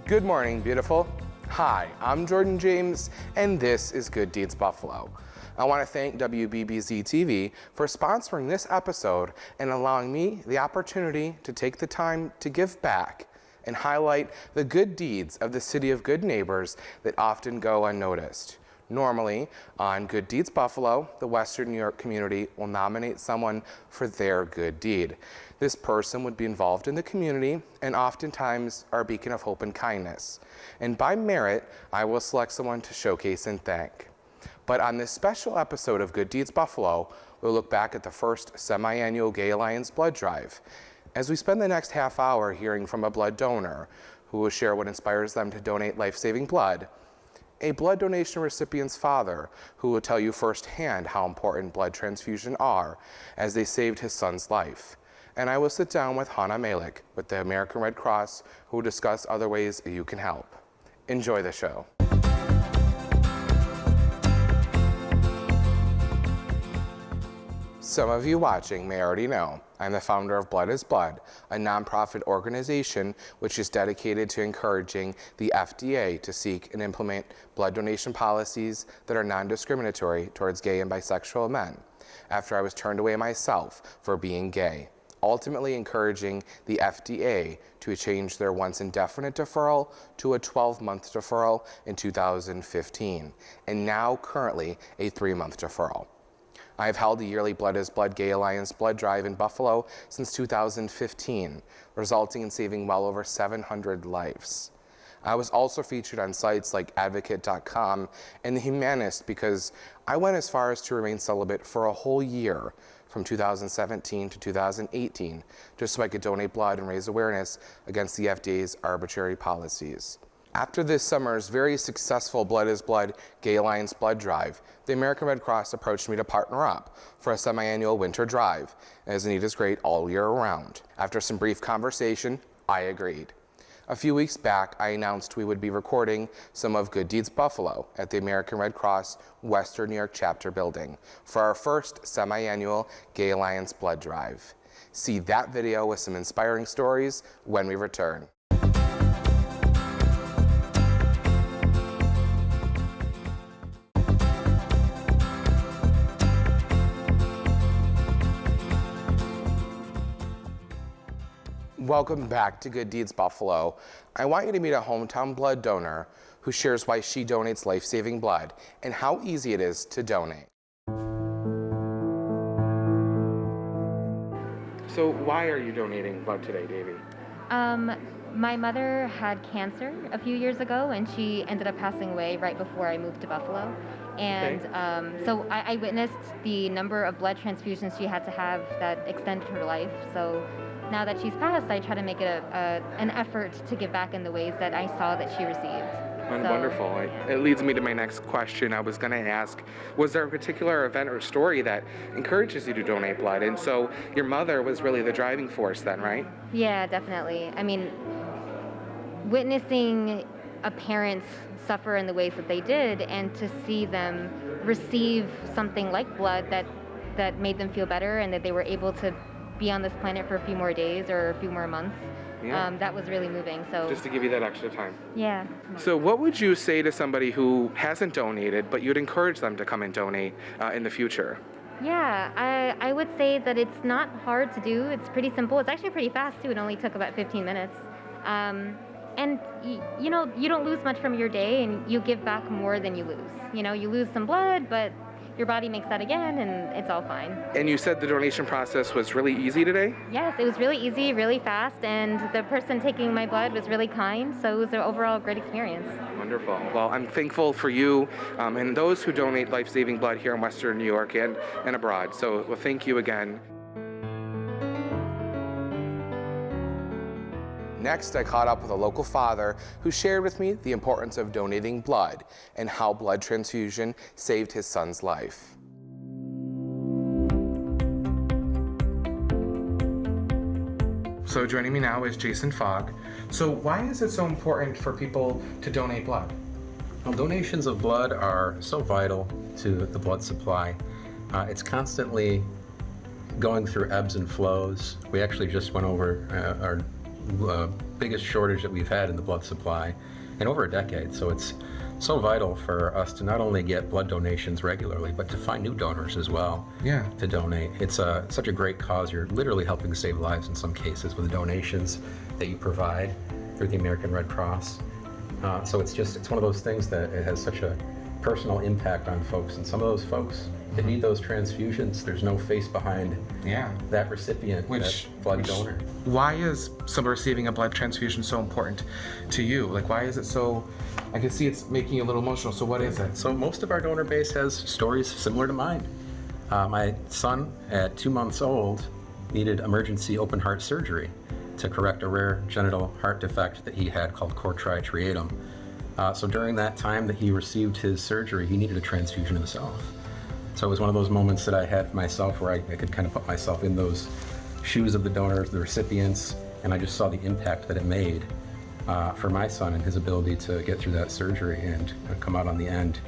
Good morning, beautiful. Hi, I'm Jordan James, and this is Good Deeds Buffalo. I want to thank WBBZ TV for sponsoring this episode and allowing me the opportunity to take the time to give back and highlight the good deeds of the City of Good Neighbors that often go unnoticed. Normally, on Good Deeds Buffalo, the Western New York community will nominate someone for their good deed. This person would be involved in the community and oftentimes are a beacon of hope and kindness. And by merit, I will select someone to showcase and thank. But on this special episode of Good Deeds Buffalo, we'll look back at the first semi-annual Gay Alliance blood drive. As we spend the next half hour hearing from a blood donor who will share what inspires them to donate life-saving blood, a blood donation recipient's father who will tell you firsthand how important blood transfusions are as they saved his son's life. And I will sit down with Hanah Malak with the American Red Cross who will discuss other ways that you can help. Enjoy the show. Some of you watching may already know I'm the founder of Blood is Blood, a nonprofit organization which is dedicated to encouraging the FDA to seek and implement blood donation policies that are non-discriminatory towards gay and bisexual men, after I was turned away myself for being gay, ultimately encouraging the FDA to change their once indefinite deferral to a 12-month deferral in 2015, and now currently a 3-month deferral. I have held a yearly Blood is Blood Gay Alliance blood drive in Buffalo since 2015, resulting in saving well over 700 lives. I was also featured on sites like advocate.com and The Humanist because I went as far as to remain celibate for a whole year from 2017 to 2018, just so I could donate blood and raise awareness against the FDA's arbitrary policies. After this summer's very successful Blood is Blood Gay Alliance blood drive, the American Red Cross approached me to partner up for a semi-annual winter drive, as the need is great all year round. After some brief conversation, I agreed. A few weeks back, I announced we would be recording some of Good Deeds Buffalo at the American Red Cross Western New York Chapter building for our first semi-annual Gay Alliance blood drive. See that video with some inspiring stories when we return. Welcome back to Good Deeds Buffalo. I want you to meet a hometown blood donor who shares why she donates life-saving blood and how easy it is to donate. So why are you donating blood today, Davy? My mother had cancer a few years ago, and she ended up passing away right before I moved to Buffalo. And so I witnessed the number of blood transfusions she had to have that extended her life. So now that she's passed, I try to make it an effort to give back in the ways that I saw that she received. Wonderful. It leads me to my next question. I was going to ask, was there a particular event or story that encourages you to donate blood? And so your mother was really the driving force then, right? Yeah, definitely. I mean, witnessing a parent suffer in the ways that they did and to see them receive something like blood that made them feel better and that they were able to be on this planet for a few more days or a few more months. Yeah. That was really moving. So just to give you that extra time. Yeah. So what would you say to somebody who hasn't donated, but you'd encourage them to come and donate in the future? Yeah, I would say that it's not hard to do. It's pretty simple. It's actually pretty fast too. It only took about 15 minutes. And you know, you don't lose much from your day, and you give back more than you lose. You know, you lose some blood, but your body makes that again, and it's all fine. And you said the donation process was really easy today? Yes, it was really easy, really fast, and the person taking my blood was really kind, so it was an overall great experience. Wonderful. Well, I'm thankful for you and those who donate life-saving blood here in Western New York and abroad. So, well, thank you again. Next, I caught up with a local father who shared with me the importance of donating blood and how blood transfusion saved his son's life. So joining me now is Jason Fogg. So why is it so important for people to donate blood? Well, donations of blood are so vital to the blood supply. It's constantly going through ebbs and flows. We actually just went over our biggest shortage that we've had in the blood supply in over a decade. So it's so vital for us to not only get blood donations regularly, but to find new donors as well to donate. It's such a great cause. You're literally helping save lives in some cases with the donations that you provide through the American Red Cross. So it's one of those things that it has such a personal impact on folks. And some of those folks that need those transfusions, there's no face behind that recipient, that blood donor. Why is someone receiving a blood transfusion so important to you? Like, why is it so, I can see it's making you a little emotional, so what is it? So most of our donor base has stories similar to mine. My son, at 2 months old, needed emergency open heart surgery to correct a rare genital heart defect that he had called chortriatriatum. So during that time that he received his surgery, he needed a transfusion himself. So it was one of those moments that I had myself where I could kind of put myself in those shoes of the donors, the recipients, and I just saw the impact that it made for my son and his ability to get through that surgery and come out on the end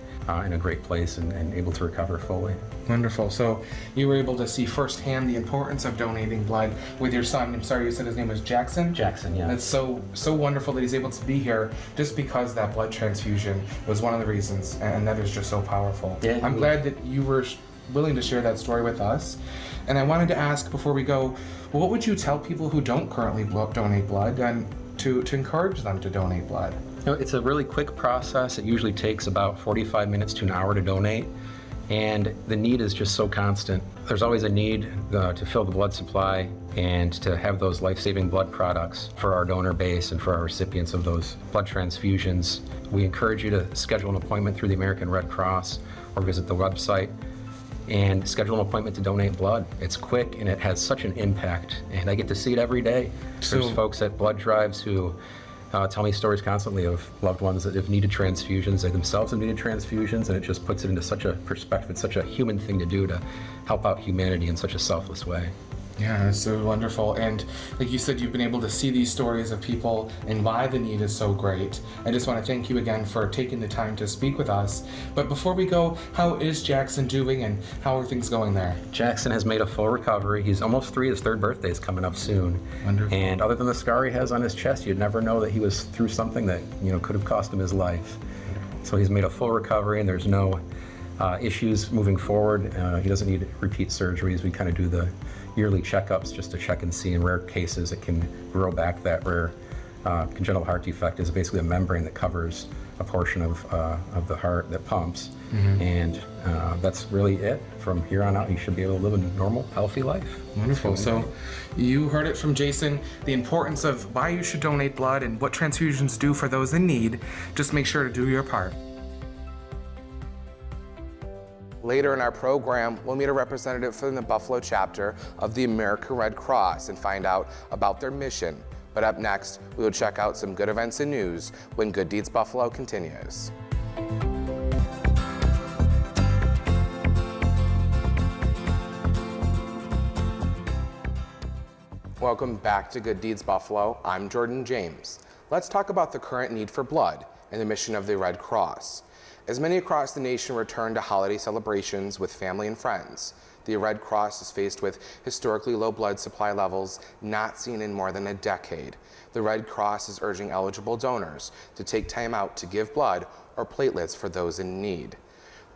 in a great place and able to recover fully. Wonderful. So you were able to see firsthand the importance of donating blood with your son. I'm sorry, you said his name was Jackson? Jackson, yeah. That's so wonderful that he's able to be here just because that blood transfusion was one of the reasons, and that is just so powerful. Yeah, I'm glad that you were willing to share that story with us. And I wanted to ask before we go, what would you tell people who don't currently donate blood and to encourage them to donate blood? You know, it's a really quick process. It usually takes about 45 minutes to an hour to donate, and the need is just so constant. There's always a need to fill the blood supply and to have those life-saving blood products for our donor base and for our recipients of those blood transfusions. We encourage you to schedule an appointment through the American Red Cross or visit the website and schedule an appointment to donate blood. It's quick and it has such an impact, and I get to see it every day. There's folks at blood drives who tell me stories constantly of loved ones that have needed transfusions. They themselves have needed transfusions, and it just puts it into such a perspective. It's such a human thing to do to help out humanity in such a selfless way. Yeah, it's so wonderful. And like you said, you've been able to see these stories of people and why the need is so great. I just want to thank you again for taking the time to speak with us. But before we go, how is Jackson doing and how are things going there? Jackson has made a full recovery. He's almost 3. His 3rd birthday is coming up soon. Wonderful. And other than the scar he has on his chest, you'd never know that he was through something that, could have cost him his life. So he's made a full recovery, and there's no issues moving forward. He doesn't need repeat surgeries. We kind of do the yearly checkups just to check and see. In rare cases, it can grow back. That rare congenital heart defect is basically a membrane that covers a portion of the heart that pumps. And that's really it. From here on out, you should be able to live a normal, healthy life. Wonderful. So you heard it from Jason, the importance of why you should donate blood and what transfusions do for those in need. Just make sure to do your part. Later in our program, we'll meet a representative from the Buffalo chapter of the American Red Cross and find out about their mission. But up next, we will check out some good events and news when Good Deeds Buffalo continues. Welcome back to Good Deeds Buffalo. I'm Jordan James. Let's talk about the current need for blood and the mission of the Red Cross. As many across the nation return to holiday celebrations with family and friends, the Red Cross is faced with historically low blood supply levels not seen in more than a decade. The Red Cross is urging eligible donors to take time out to give blood or platelets for those in need.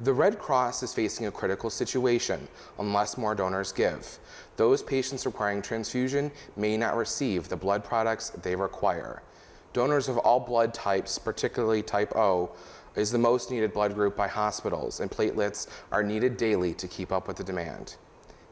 The Red Cross is facing a critical situation unless more donors give. Those patients requiring transfusion may not receive the blood products they require. Donors of all blood types, particularly type O, is the most needed blood group by hospitals, and platelets are needed daily to keep up with the demand.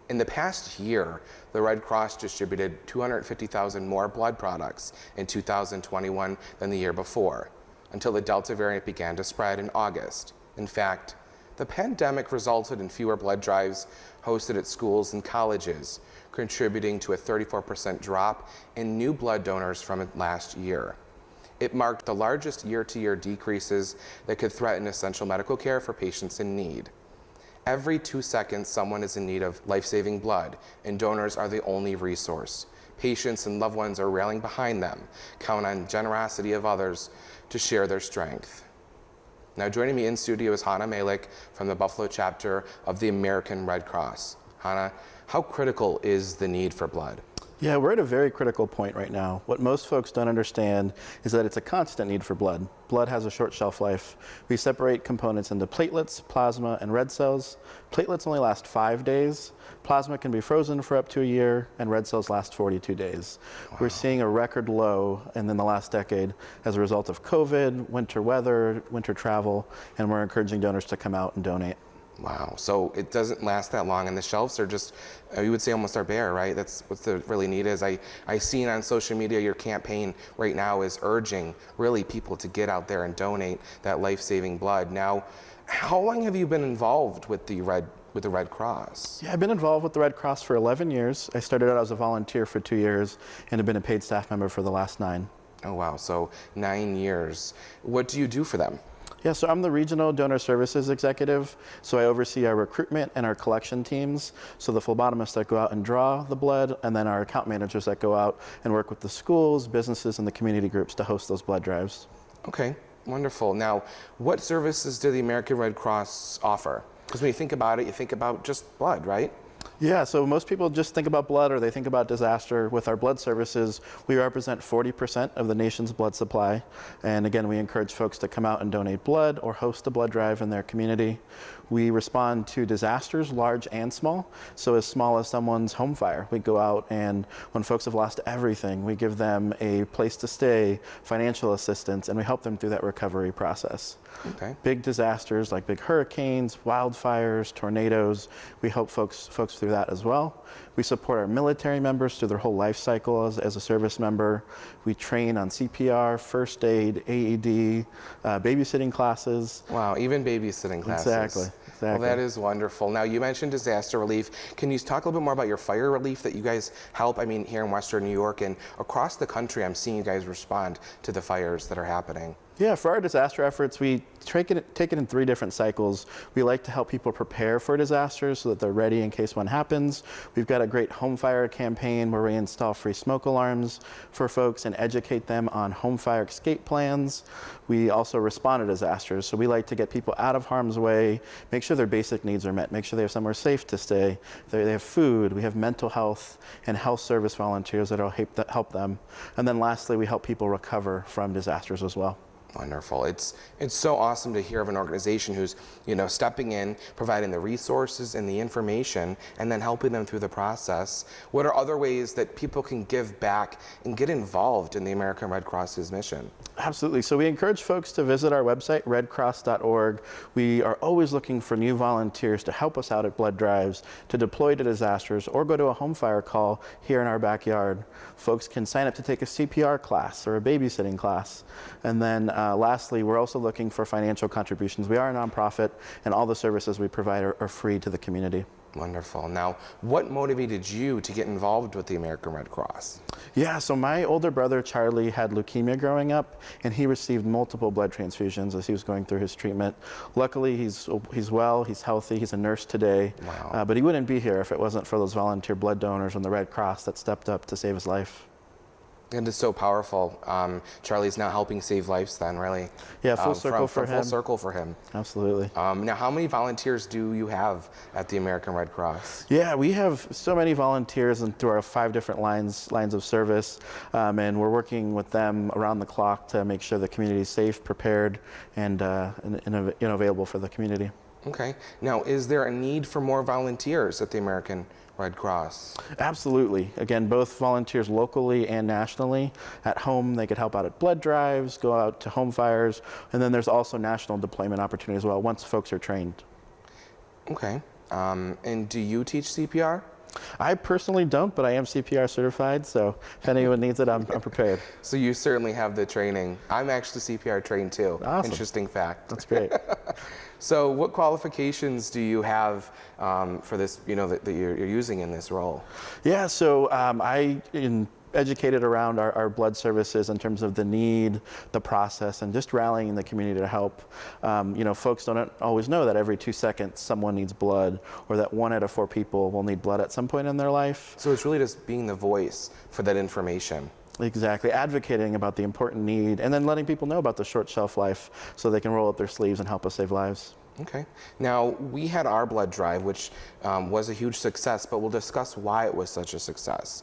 In the past year, the Red Cross distributed 250,000 more blood products in 2021 than the year before, until the Delta variant began to spread in August. In fact, the pandemic resulted in fewer blood drives hosted at schools and colleges, contributing to a 34% drop in new blood donors from last year. It marked the largest year-to-year decreases that could threaten essential medical care for patients in need. Every 2 seconds, someone is in need of life-saving blood, and donors are the only resource. Patients and loved ones are rallying behind them, count on generosity of others to share their strength. Now joining me in studio is Hanah Malak from the Buffalo chapter of the American Red Cross. Hanah, how critical is the need for blood? Yeah, we're at a very critical point right now. What most folks don't understand is that it's a constant need for blood. Blood has a short shelf life. We separate components into platelets, plasma, and red cells. Platelets only last 5 days. Plasma can be frozen for up to a year, and red cells last 42 days. Wow. We're seeing a record low in the last decade as a result of COVID, winter weather, winter travel, and we're encouraging donors to come out and donate. Wow, so it doesn't last that long, and the shelves are just, you would say almost are bare, right? That's what the really need is. I seen on social media your campaign right now is urging really people to get out there and donate that life-saving blood. Now, how long have you been involved with the Red Cross? Yeah, I've been involved with the Red Cross for 11 years. I started out as a volunteer for 2 years and have been a paid staff member for the last 9. Oh wow, so 9 years. What do you do for them? Yeah, so I'm the Regional Donor Services Executive, so I oversee our recruitment and our collection teams, so the phlebotomists that go out and draw the blood, and then our account managers that go out and work with the schools, businesses, and the community groups to host those blood drives. Okay, wonderful. Now, what services do the American Red Cross offer? Because when you think about it, you think about just blood, right? Yeah, so most people just think about blood or they think about disaster. With our blood services, we represent 40% of the nation's blood supply. And again, we encourage folks to come out and donate blood or host a blood drive in their community. We respond to disasters, large and small. So as small as someone's home fire, we go out and when folks have lost everything, we give them a place to stay, financial assistance, and we help them through that recovery process. Okay. Big disasters like big hurricanes, wildfires, tornadoes, we help folks through that as well. We support our military members through their whole life cycle as a service member. We train on CPR, first aid, AED, babysitting classes. Wow, even babysitting classes. Exactly. Well, that is wonderful. Now, you mentioned disaster relief. Can you talk a little bit more about your fire relief that you guys help? I mean, here in Western New York and across the country, I'm seeing you guys respond to the fires that are happening. Yeah, for our disaster efforts, we take it in 3 different cycles. We like to help people prepare for disasters so that they're ready in case one happens. We've got a great home fire campaign where we install free smoke alarms for folks and educate them on home fire escape plans. We also respond to disasters, so we like to get people out of harm's way, make sure their basic needs are met, make sure they have somewhere safe to stay, they have food, we have mental health and health service volunteers that will help them. And then lastly, we help people recover from disasters as well. Wonderful. It's so awesome to hear of an organization who's, stepping in, providing the resources and the information, and then helping them through the process. What are other ways that people can give back and get involved in the American Red Cross's mission? Absolutely. So we encourage folks to visit our website, redcross.org. We are always looking for new volunteers to help us out at blood drives, to deploy to disasters, or go to a home fire call here in our backyard. Folks can sign up to take a CPR class or a babysitting class. And then lastly, we're also looking for financial contributions. We are a nonprofit, and all the services we provide are free to the community. Wonderful. Now, what motivated you to get involved with the American Red Cross? Yeah, so my older brother, Charlie, had leukemia growing up, and he received multiple blood transfusions as he was going through his treatment. Luckily, he's well, he's healthy, he's a nurse today. Wow. But he wouldn't be here if it wasn't for those volunteer blood donors and the Red Cross that stepped up to save his life. And it's so powerful. Charlie's now helping save lives then, really. Yeah, full circle for him. Full circle for him. Absolutely. Now, how many volunteers do you have at the American Red Cross? Yeah, we have so many volunteers and through our 5 different lines of service, and we're working with them around the clock to make sure the community is safe, prepared, and available for the community. Okay. Now, is there a need for more volunteers at the American Red Cross? Absolutely. Again, both volunteers locally and nationally. At home, they could help out at blood drives, go out to home fires, and then there's also national deployment opportunities as well once folks are trained. Okay. And do you teach CPR? I personally don't, but I am CPR certified, so if anyone needs it, I'm prepared. So you certainly have the training. I'm actually CPR trained too. Awesome. Interesting fact. That's great. So what qualifications do you have for this, that you're using in this role? Yeah, so I educated around our blood services in terms of the need, the process, and just rallying the community to help. Folks don't always know that every 2 seconds someone needs blood, or that 1 out of 4 people will need blood at some point in their life. So it's really just being the voice for that information. Exactly, advocating about the important need, and then letting people know about the short shelf life so they can roll up their sleeves and help us save lives. Okay. Now, we had our blood drive, which was a huge success, but we'll discuss why it was such a success.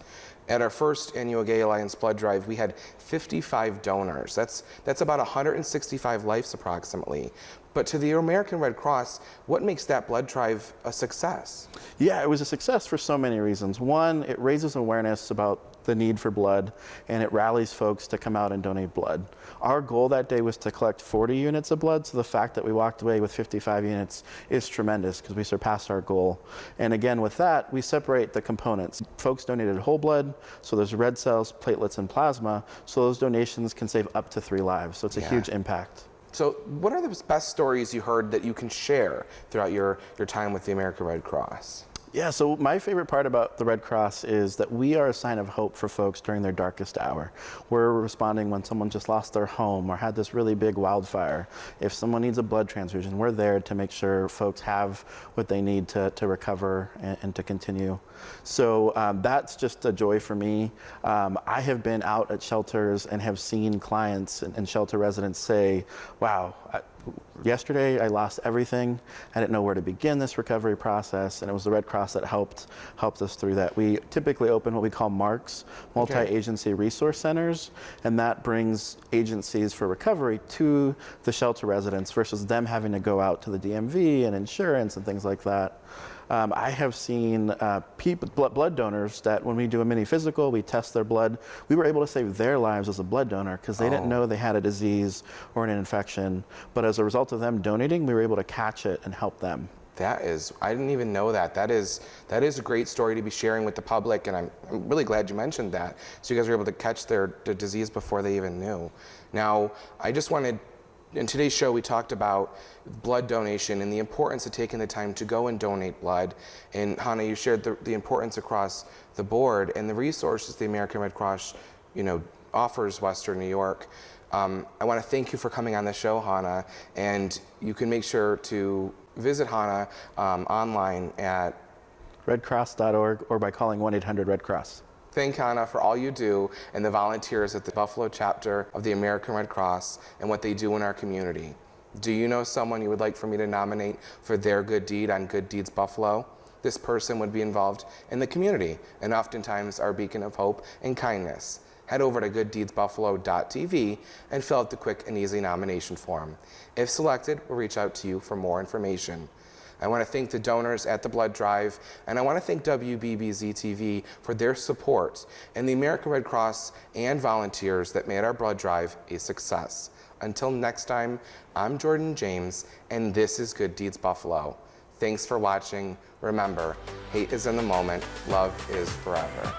At our first annual Gay Alliance blood drive, we had 55 donors. That's about 165 lives approximately. But to the American Red Cross, what makes that blood drive a success? Yeah, it was a success for so many reasons. One, it raises awareness about the need for blood, and it rallies folks to come out and donate blood. Our goal that day was to collect 40 units of blood, so the fact that we walked away with 55 units is tremendous because we surpassed our goal. And again, with that, we separate the components. Folks donated whole blood, so there's red cells, platelets, and plasma, so those donations can save up to 3 lives, so it's a huge impact. So what are the best stories you heard that you can share throughout your time with the American Red Cross? Yeah, so my favorite part about the Red Cross is that we are a sign of hope for folks during their darkest hour. We're responding when someone just lost their home or had this really big wildfire. If someone needs a blood transfusion, we're there to make sure folks have what they need to recover and to continue. So that's just a joy for me. I have been out at shelters and have seen clients and shelter residents say, wow, yesterday I lost everything. I didn't know where to begin this recovery process, and it was the Red Cross that helped us through that. We typically open what we call MARCs, multi-agency resource centers, and that brings agencies for recovery to the shelter residents versus them having to go out to the DMV and insurance and things like that. I have seen blood donors that when we do a mini physical, we test their blood, we were able to save their lives as a blood donor because they didn't know they had a disease or an infection. But as a result of them donating, we were able to catch it and help them. I didn't even know that. That is a great story to be sharing with the public, and I'm really glad you mentioned that. So you guys were able to catch their disease before they even knew. Now, in today's show, we talked about blood donation and the importance of taking the time to go and donate blood. And Hanah, you shared the importance across the board and the resources the American Red Cross, offers Western New York. I want to thank you for coming on the show, Hanah, and you can make sure to visit Hanah online at redcross.org or by calling 1-800-RED-CROSS. Thank Hanah for all you do and the volunteers at the Buffalo chapter of the American Red Cross and what they do in our community. Do you know someone you would like for me to nominate for their good deed on Good Deeds Buffalo? This person would be involved in the community and oftentimes our beacon of hope and kindness. Head over to gooddeedsbuffalo.tv and fill out the quick and easy nomination form. If selected, we'll reach out to you for more information. I want to thank the donors at the blood drive, and I want to thank WBBZ-TV for their support and the American Red Cross and volunteers that made our blood drive a success. Until next time, I'm Jordan James, and this is Good Deeds Buffalo. Thanks for watching. Remember, hate is in the moment, love is forever.